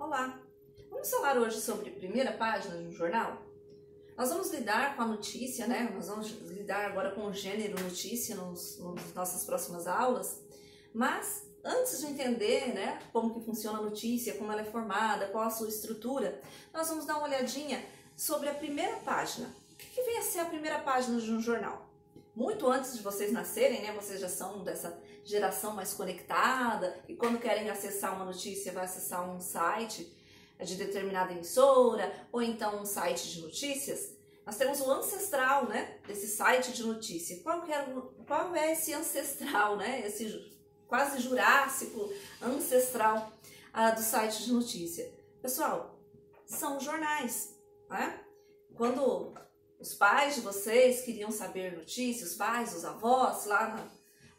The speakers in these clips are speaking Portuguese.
Olá! Vamos falar hoje sobre a primeira página de um jornal? Nós vamos lidar com a notícia, né? Nós vamos lidar agora com o gênero notícia nas nossas próximas aulas, mas antes de entender, né, como que funciona a notícia, como ela é formada, qual a sua estrutura, nós vamos dar uma olhadinha sobre a primeira página. O que vem a ser a primeira página de um jornal? Muito antes de vocês nascerem, né, vocês já são dessa geração mais conectada e quando querem acessar uma notícia, vai acessar um site de determinada emissora ou então um site de notícias. Nós temos o ancestral, né, desse site de notícia. Qual é esse ancestral, né, esse quase jurássico ancestral do site de notícia? Pessoal, são jornais, né? Quando os pais de vocês queriam saber notícias, os pais, os avós, há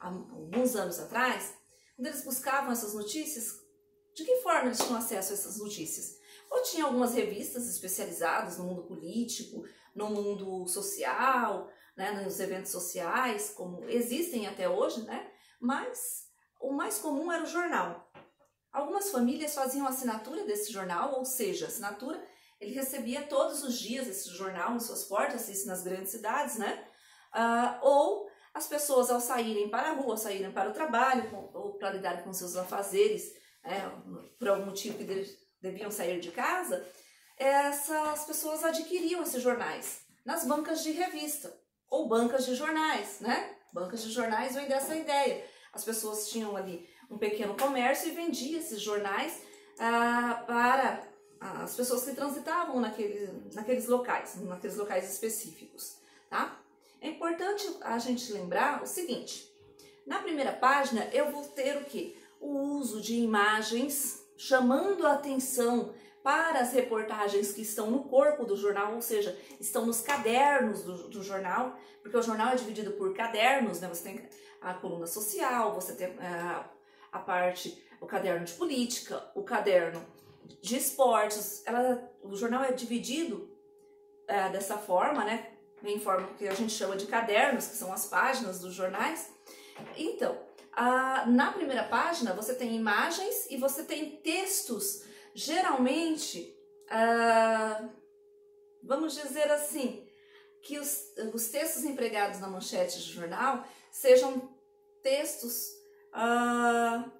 alguns anos atrás, quando eles buscavam essas notícias, de que forma eles tinham acesso a essas notícias? Ou tinha algumas revistas especializadas no mundo político, no mundo social, né, nos eventos sociais, como existem até hoje, né? Mas o mais comum era o jornal. Algumas famílias faziam assinatura desse jornal, ou seja, assinatura, ele recebia todos os dias esse jornal em suas portas, isso nas grandes cidades, né? Ou as pessoas ao saírem para a rua, saírem para o trabalho, ou para lidar com seus afazeres, por algum motivo que deviam sair de casa, essas pessoas adquiriam esses jornais nas bancas de revista, ou bancas de jornais, né? Bancas de jornais vem dessa ideia. As pessoas tinham ali um pequeno comércio e vendiam esses jornais para as pessoas que transitavam naqueles locais específicos, tá? É importante a gente lembrar o seguinte: na primeira página eu vou ter o quê? O uso de imagens chamando a atenção para as reportagens que estão no corpo do jornal, ou seja, estão nos cadernos do jornal, porque o jornal é dividido por cadernos, né? Você tem a coluna social, você tem o caderno de política, o caderno de esportes. O jornal é dividido dessa forma, né? Em forma que a gente chama de cadernos, que são as páginas dos jornais. Então, na primeira página você tem imagens e você tem textos, geralmente, vamos dizer assim, que os textos empregados na manchete de jornal sejam textos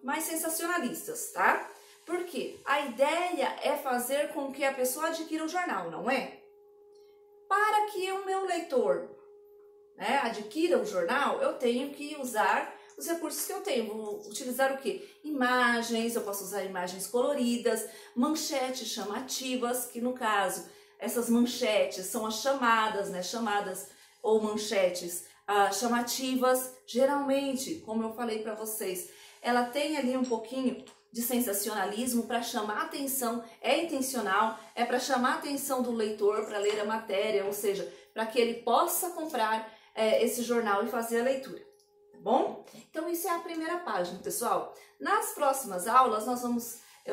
mais sensacionalistas, tá? Porque a ideia é fazer com que a pessoa adquira o jornal, não é? Para que o meu leitor, né, adquira o jornal, eu tenho que usar os recursos que eu tenho. Vou utilizar o quê? Imagens, eu posso usar imagens coloridas, manchetes chamativas, que no caso, essas manchetes são as chamadas, né, chamadas ou manchetes chamativas. Geralmente, como eu falei para vocês, ela tem ali um pouquinho de sensacionalismo para chamar a atenção, é intencional, é para chamar a atenção do leitor para ler a matéria, ou seja, para que ele possa comprar esse jornal e fazer a leitura, tá bom? Então isso é a primeira página, pessoal. Nas próximas aulas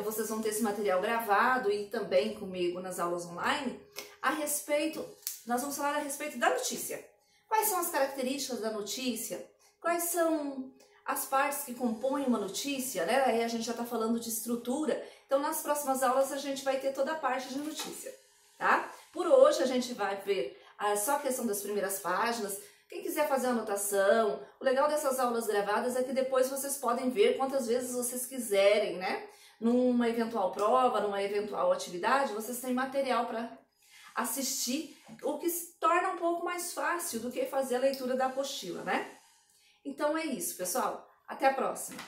vocês vão ter esse material gravado e também comigo nas aulas online nós vamos falar a respeito da notícia. Quais são as características da notícia? Quais são as partes que compõem uma notícia, né? Aí a gente já está falando de estrutura. Então, nas próximas aulas a gente vai ter toda a parte de notícia, tá? Por hoje a gente vai ver só a questão das primeiras páginas. Quem quiser fazer anotação, o legal dessas aulas gravadas é que depois vocês podem ver quantas vezes vocês quiserem, né? Numa eventual prova, numa eventual atividade, vocês têm material para assistir, o que se torna um pouco mais fácil do que fazer a leitura da apostila, né? Então é isso, pessoal. Até a próxima!